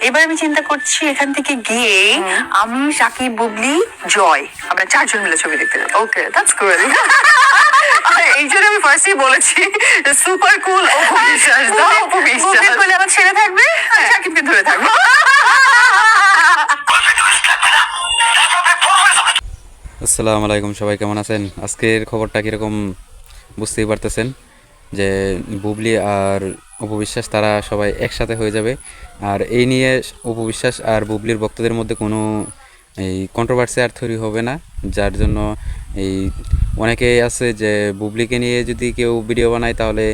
এবার আমি চিন্তা করছি এখান থেকে গিয়ে আমি, সাকিব, বুবলি, জয় আমরা 4 জন মিলে ছবি দেখতে যাবো। ওকে, দ্যাটস গুড। এই জন্য আমি ফার্স্টই বলেছি সুপার কুল অপবিশ্বাস দাও, অপবিশ্বাস বুবলির কোলে আমার ছেলে থাকবে, সাকিবকে ধরে থাকবে। আসসালামু আলাইকুম, সবাই কেমন আছেন? আজকের খবরটা কীরকম বুঝতেই পারতেছেন যে বুবলি আর অপবিশ্বাস তারা সবাই একসাথে হয়ে যাবে। আর এই নিয়ে অপবিশ্বাস আর বুবলির ভক্তদের মধ্যে কোনো এই কন্ট্রোভার্সি আর তৈরি হবে না, যার জন্য এই অনেকেই আছে যে বুবলিকে নিয়ে যদি কেউ ভিডিও বানায় তাহলে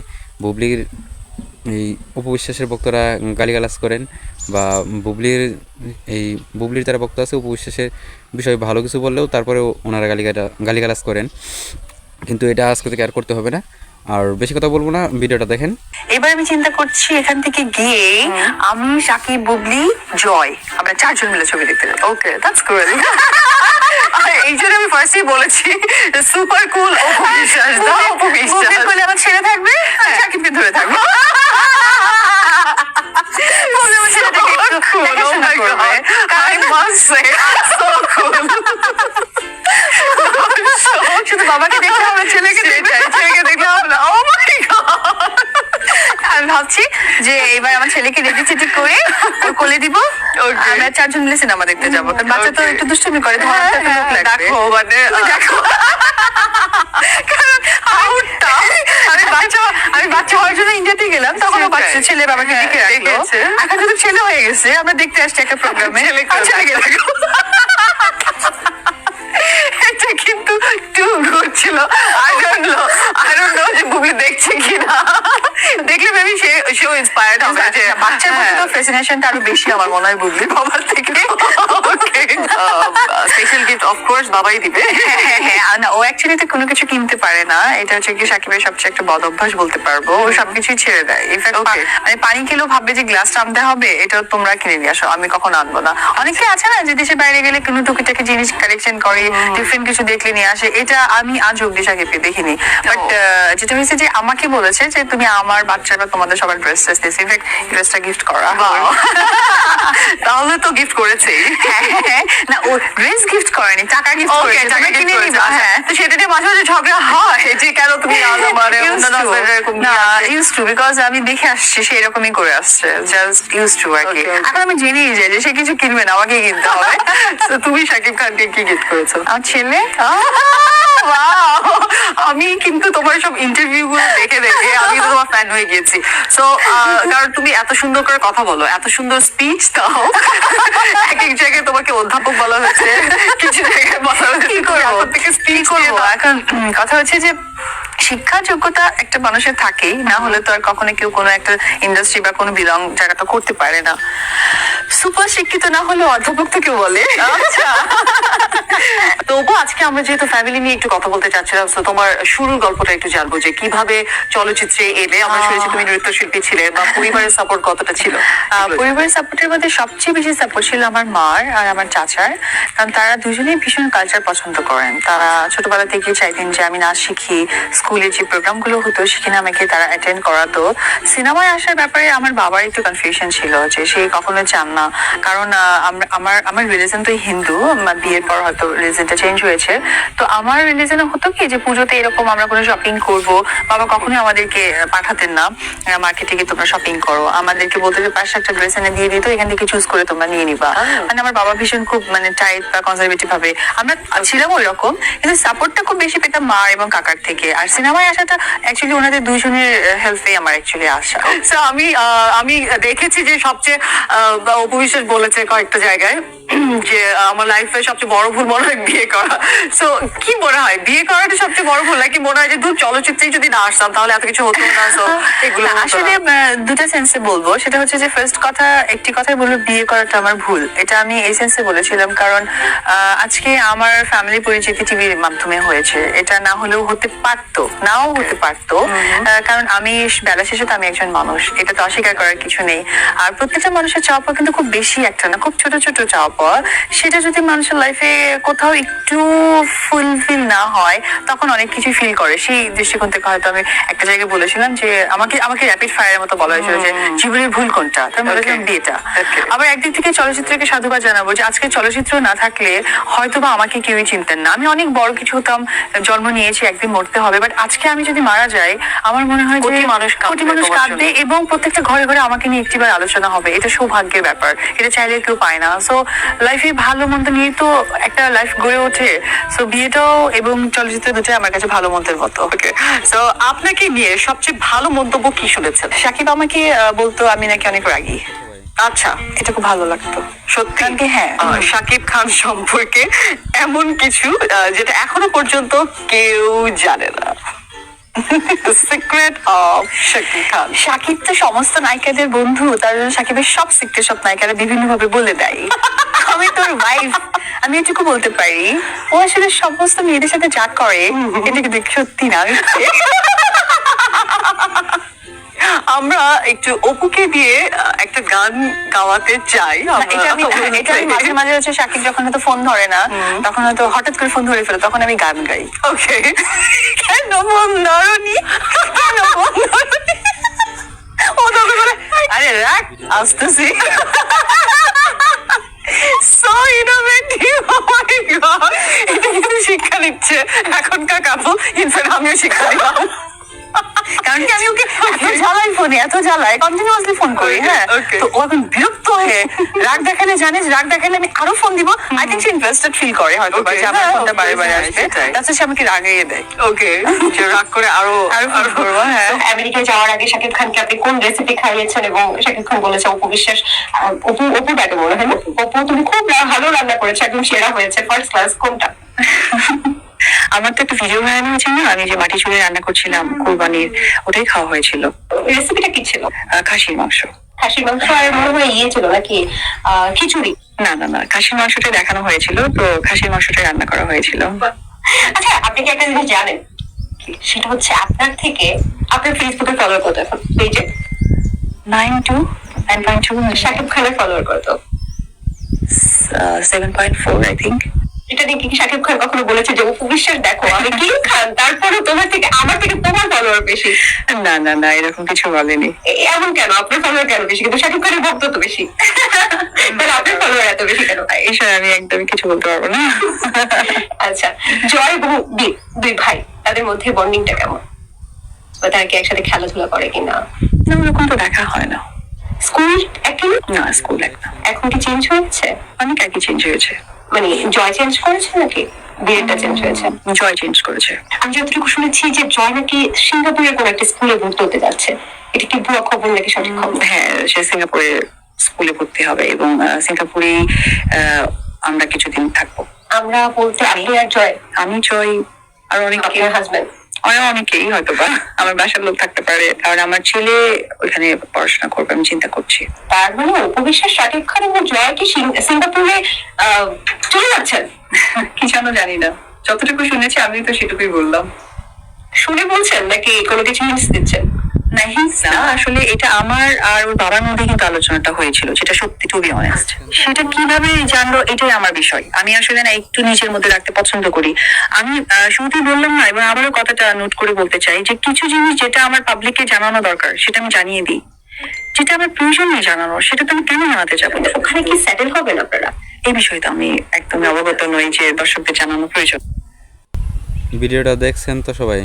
বুবলির এই অপবিশ্বাসের ভক্তরা গালিগালাজ করেন, বা বুবলির যারা ভক্ত আছে অপবিশ্বাসের বিষয়ে ভালো কিছু বললেও তারপরেও ওনারা গালিগালাজ করেন। কিন্তু এটা আজকে থেকে আর করতে হবে না। আর বেশি কথা বলবো না, ভিডিওটা দেখেন। এবার আমি চিন্তা করছি এখান থেকে গিয়ে আমি, সাকিব, বুবলি, জয় আমরা 4 জন মিলে ছবি দেখতে যাবো। ওকে, দ্যাটস গুড। এই জন্য আমি ফার্স্টই বলেছি সুপার কুল অপবিশ্বাস দাও, অপবিশ্বাস বুবলির কোলে আমার ছেলে থাকবে, সাকিবকে ধরে থাকবে। বুবলি আমার ছেলেটাকে একটু দেখাশোনা করবে। I must say, so cool. শুধু বাবাকে দেখলে হবে, ছেলেকে দেখবে, ছেলেকে দেখলে হবে না। Oh my God! আমি ভাবছি যে এবার আমার ছেলেকে রেডি চেটি করে ওর কোলে দিব, আমরা 4 জন মিলে সিনেমা দেখতে যাবো। কারণ বাচ্চা তো একটু দুষ্টুমি করে, তোমার একটা লোক লাগবে। দেখো মানে দেখো, আমি বাচ্চা হওয়ার জন্য ইন্ডিয়াতে গেলাম, তখন বাচ্চা ছেলে বাবাকে দেখে রাখলো। এখন যদি ছেলে হয়ে গেছে, আমরা দেখতে আসছি একটা প্রোগ্রামে, ছেলেকে দেখো। এটা কিন্তু টু গুড ছিল। I don't know যে বুবলি দেখছে কিনা। দেখলে মেবি সেও ইন্সপায়ার্ড হবে যে বাচ্চার মধ্যে তো ফ্যাসিনেশনটা আরো বেশি আমার মনে হয় বুবলি বাবার থেকে। স্পেশাল গিফট অফ কোর্স বাবাই দিবে। হ্যাঁ, না ও অ্যাকচুয়ালি তো কোনো কিছু কিনতে পারে না, এটা হচ্ছে কি সাকিবের সবচেয়ে একটা বদ অভ্যাস বলতে পারবো। ও সবকিছুই ছেড়ে দেয়। ইনফ্যাক্ট মানে পানি খেলেও ভাববে যে গ্লাসটা আনতে হবে, এটা তোমরা কিনে নিয়ে আসো, আমি কখনো আনবো না। অনেকে আছে না যে দেশের বাইরে গেলে কোনো টুকিটাকি জিনিস কালেকশন করে, ডিফারেন্ট কিছু দেখলে নিয়ে আসে, এটা আমি আজ অব্দি সাকিবকে দেখিনি। বাট যেটা হয়েছে যে আমাকে বলেছে যে তুমি আমার বাচ্চা বা তোমাদের সবার ড্রেস দিয়েছি, ইনফ্যাক্ট ড্রেসটা গিফট করা। তাহলে তো গিফট করেছে। না, ও ড্রেস গিফট করেনি, টাকা গিফট করেছে, টাকা কিনে নিবা। হ্যাঁ, তো সেটা নিয়ে মাঝে মাঝে ঝগড়া হয় যে কেন তুমি আমার ইউজ টু, বিকজ আমি দেখে আসছি সে এরকমই করে আসছে, জাস্ট ইউজ টু আর কি। এখন আমি জেনেই যাই যে সে কিছু কিনবে না, আমাকে কিনতে হবে। তো তুমি শাকিব খানকে কি গিফট করেছো? আমার ছেলে। আমি কিন্তু তোমার সব ইন্টারভিউ গুলো দেখে দেখে আমি তো তোমার ফ্যান হয়ে গেছি। সো কারণ তুমি এত সুন্দর করে কথা বলো, এত সুন্দর স্পিচ দাও। এক এক জায়গায় তোমাকে অধ্যাপক বলা হয়েছে, কিছু জায়গায় বলা হয়েছে কি করবো থেকে স্পিচ করবো। এখন কথা হচ্ছে যে শিক্ষা যোগ্যতা একটা মানুষের থাকেই, না হলে তো আর কখনো কেউ কোনো একটা ইন্ডাস্ট্রি বা কোনো বিলং জায়গাটা করতে পারে না। সুপার শিক্ষিত না হলে অধ্যাপক তো কেউ বলে। আচ্ছা, তবু আজকে আমরা যেহেতু ফ্যামিলি নিয়ে একটু কথা বলতে চাচ্ছিলাম, তো তোমার শুরুর গল্পটা একটু জানবো যে কিভাবে চলচ্চিত্রে এলে। আমরা শুনেছি তুমি নৃত্যশিল্পী ছিলে, বা পরিবারের সাপোর্ট কতটা ছিল? পরিবারের সাপোর্টের মধ্যে সবচেয়ে বেশি সাপোর্ট ছিল আমার মার আর আমার চাচার, কারণ তারা দুজনেই ভীষণ কালচার পছন্দ করেন। তারা ছোটবেলা থেকে চাইতেন যে আমি নাচ শিখি, স্কুলে যে প্রোগ্রামগুলো হতো সেখানে আমাকে তারা অ্যাটেন্ড করাতো। সিনেমায় আসার ব্যাপারে আমার বাবার একটু কনফিউশন ছিল যে সে কখনো চান না, কারণ আমার রিলিজন তো হিন্দু, বিয়ের পর হয়তো রিলিজনটা চেঞ্জ হয়েছে। তো আমার রিলিজনে হতো কি যে পুজোতে এরকম আমরা কোনো শপিং করব, বাবা কখনোই আমাদেরকে পাঠাতেন না মার্কেটে গিয়ে তোমরা শপিং করো, আমাদেরকে বলতে যে পাশে একটা ড্রেস এনে দিয়ে দিত, এখান থেকে চুজ করে তোমরা নিয়ে নিবা। মানে আমার বাবা ভীষণ খুব মানে টাইট বা কনজারভেটিভ ভাবে, আমরা ছিলাম ওই রকম, কিন্তু সাপোর্টটা খুব বেশি পেতাম মা এবং কাকার থেকে। আর সিনেমায় আসাটা অ্যাকচুয়ালি ওনাদের দুইজনের হেল্পে আমার অ্যাকচুয়ালি আসা। আমি দেখেছি যে সবচেয়ে অপবিশ্বাস বলেছে কয়েকটা জায়গায় যে আমার লাইফে সবচেয়ে বড় ভুল মনে হয় বিয়ে করা। সো কি মনে হয় বিয়ে করাটা সবচেয়ে বড় ভুল, নাকি মনে হয় যে দূর চলচ্চিত্রেই যদি না আসতাম তাহলে এত কিছু হতো না? সো এগুলো আসলে দুটা সেন্সে বলবো। সেটা হচ্ছে যে ফার্স্ট কথা, একটি কথাই বলবো, বিয়ে করাটা আমার ভুল। এটা আমি এই সেন্সে বলেছিলাম কারণ আজকে আমার ফ্যামিলি পরিচিতি টিভির মাধ্যমে হয়েছে, এটা না হলেও হতে পারতো, নাও হতে পারতো। কারণ আমি বেলা শেষে তো আমি একজন মানুষ, এটা তো অস্বীকার করার কিছু নেই। আর প্রত্যেকটা মানুষের চাওয়া পাওয়া কিন্তু খুব বেশি একটা না, খুব ছোট ছোট চাওয়া পাওয়া। সেটা যদি মানুষের লাইফে কোথাও একটু ফুলফিল না হয় তখন অনেক কিছু ফিল করে। সেই দৃষ্টিকোণ থেকে হয়তো আমি একটা জায়গায় বলেছিলাম যে আমাকে আমাকে র্যাপিড ফায়ারের মতো বলা হয়েছিল যে জীবনের ভুল কোনটা, তো আমি বলেছিলাম বিয়েটা। আবার একদিক থেকে চলচ্চিত্রকে সাধুবাদ জানাবো যে আজকে চলচ্চিত্র না থাকলে হয়তোবা আমাকে কেউই চিনতেন না। আমি অনেক বড় কিছু হতাম, জন্ম নিয়েছি, একদিন মরতে হবে, বাট আজকে আমি যদি মারা যাই আমার মনে হয় যে কোটি মানুষ কাঁদবে কোটি মানুষ তোমার কাঁদবে এবং প্রত্যেকটা ঘরে ঘরে আমাকে নিয়ে একটিবার আলোচনা হবে। এটা সৌভাগ্যের ব্যাপার, এটা চাইলে কেউ পায় না। সো লাইফে ভালো মন্দ নিয়ে তো একটা লাইফ গড়ে ওঠে। সো বিয়েটাও এবং চলচ্চিত্র দুটোই আমার কাছে ভালো মন্দের মতো। ওকে, তো আপনাকে নিয়ে সবচেয়ে ভালো মন্তব্য কি শুনেছেন? সাকিব আমাকে বলতো আমি নাকি অনেক রাগী। আচ্ছা, এটা খুব ভালো লাগতো সত্যি? কারণ কি, হ্যাঁ, শাকিব খান সম্পর্কে এমন কিছু যেটা এখনো পর্যন্ত কেউ জানে না, সিক্রেট অফ শাকিব খান। সাকিব তো সমস্ত নায়িকাদের বন্ধু, তার জন্য সাকিবের সব সিক্রেট সব নায়িকারা বিভিন্ন ভাবে বলে দেয়। আমি তোর ওয়াইফ, আমি এটুকু বলতে পারি। ও আসলে সমস্ত মেয়েদের সাথে যা করে এটা কিন্তু সত্যি না। আমরা একটু অপুকে দিয়ে একটা গান গাওয়াতে চাই। এটা আমি মাঝে মাঝে হচ্ছে সাকিব যখন হয়তো ফোন ধরে না, তখন হয়তো হঠাৎ করে ফোন ধরে ফেলে, তখন আমি গান গাই। ওকে, কেন মন ধরনি, কেন মন ধরনি? ও তখন বলে, আরে রাখ, আসতেছি। so innovative, oh my God! এটা কিন্তু শিক্ষা দিচ্ছে এখনকার কাপল। ইনফ্যাক্ট আমিও শিক্ষা দিলাম। কারণ কি আমি ওকে এত জ্বালাই ফোনে, এত জ্বালাই, কন্টিনিউয়াসলি ফোন করি। হ্যাঁ, Okay. তো ও এখন বিরক্ত হয়ে রাগ দেখালে, জানিস রাগ দেখালে আমি আরো ফোন দিব। আই থিঙ্ক সে ইন্টারেস্টেড ফিল করে হয়তো, বা Okay. যে আমার হ্যাঁ, ফোনটা বারে বারে হ্যাঁ, আসবে, সেটাই। তাছাড়া সে আমাকে রাগিয়ে দেয়। ওকে, যে রাগ করে আরো আরো ফোন করবো। হ্যাঁ, আমেরিকায় যাওয়ার আগে শাকিব খানকে আপনি কোন রেসিপি খাইয়েছেন এবং শাকিব খান বলেছে অপু বিশ্বাস অপু ব্যাটে মনে হয় না, অপু তুমি খুব ভালো রান্না করেছো, একদম সেরা হয়েছে, ফার্স্ট ক্লাস, কোনটা? আমার তো একটা ভিডিও ভাইরাল হয়েছিল না, আমি যে মাটি চুলে রান্না করছিলাম কুরবানির, ওটাই খাওয়া হয়েছিল। রেসিপিটা কি ছিল? খাসির মাংস। খাসির মাংস আর মনে হয় ইয়ে ছিল নাকি খিচুড়ি? না না না, খাসির মাংসটা দেখানো হয়েছিল, তো খাসির মাংসটা রান্না করা হয়েছিল। আচ্ছা, আপনি কি একটা জিনিস জানেন? সেটা হচ্ছে আপনার থেকে আপনার ফেসবুকে ফলোয়ার কত এখন পেজে? 9.2 শাকিব খানের ফলোয়ার কত? 7.4 আই থিঙ্ক। এটা নিয়ে কি শাকিব খান কখনো বলেছে যে অপু বিশ্বাস দেখো আমি কিং খান, তারপরে তোমার থেকে আমার থেকে তোমার ফলোয়ার বেশি? না না না, এরকম কিছু বলেনি। এমন কেন? আপনার ফলোয়ার কেন বেশি কিন্তু শাকিব খানের ভক্ত তো বেশি? তাহলে আপনার ফলোয়ার এত বেশি কেন? এই বিষয়ে আমি একদমই কিছু বলতে পারবো না। আচ্ছা, জয় এবং দীপ দুই ভাই, তাদের মধ্যে বন্ডিংটা কেমন? বা তারা কি একসাথে খেলাধুলা করে কিনা? না, ওরকম তো দেখা হয় না। স্কুল একই না? না, স্কুল এক না, এখন কি চেঞ্জ হয়েছে? অনেক একই চেঞ্জ হয়েছে। মানে জয় চেঞ্জ করেছে নাকি বিয়েটা চেঞ্জ হয়েছে? জয় চেঞ্জ করেছে। আমি যতটুকু শুনেছি যে জয় নাকি সিঙ্গাপুরের কোন একটা স্কুলে ভর্তি হতে যাচ্ছে, এটা কি ভুয়া খবর নাকি সঠিক খবর? হ্যাঁ, সে সিঙ্গাপুরে স্কুলে ভর্তি হবে এবং সিঙ্গাপুরেই আমরা কিছুদিন থাকবো। আমরা বলতে আপনি আর জয়, আমি জয় আর অনেকে, আপনার হাজবেন্ড? অনেকেই হয়তো বা আমার বাসার লোক থাকতে পারে, কারণ আমার ছেলে ওইখানে পড়াশোনা করবে, আমি চিন্তা করছি। তার মানে অপু বিশ্বাস, শাকিব খান এবং জয় কি সিঙ্গাপুরে চলে যাচ্ছেন? কি যেন জানি না, যতটুকু শুনেছি আমি তো সেটুকুই বললাম। শুনে বলছেন নাকি কোনো কিছু হিন্টস দিচ্ছেন? না, hints না, আসলে এটা আমার আর ওর বাবার মধ্যে কিন্তু আলোচনাটা হয়েছিল, যেটা সত্যি, টু বি অনেস্ট। সেটা কিভাবে জানলো এটাই আমার বিষয়। আমি আসলে না একটু নিজের মধ্যে রাখতে পছন্দ করি। আমি শুরুতেই বললাম না, এবং আবারও কথাটা নোট করে বলতে চাই যে কিছু জিনিস যেটা আমার পাবলিককে জানানো দরকার সেটা আমি জানিয়ে দিই, যেটা আমার প্রয়োজন নেই জানানো সেটা তো আমি কেন জানাতে যাবো? ওখানে কি সেটেল হবেন আপনারা? এই বিষয়ে তো আমি একদমই অবগত নই যে দর্শকদের জানানো প্রয়োজন। ভিডিওটা দেখছেন তো সবাই,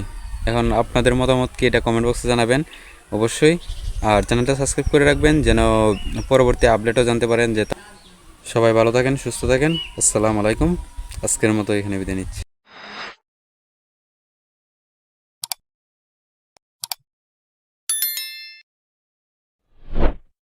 এখন আপনাদের মতামত কি এটা কমেন্ট বক্সে জানাবেন অবশ্যই, আর চ্যানেলটা সাবস্ক্রাইব করে রাখবেন যেন পরবর্তী আপডেটও জানতে পারেন। যে সবাই ভালো থাকেন, সুস্থ থাকেন। আসসালামু আলাইকুম। আজকের মতো এখানে বিদায় নিচ্ছি।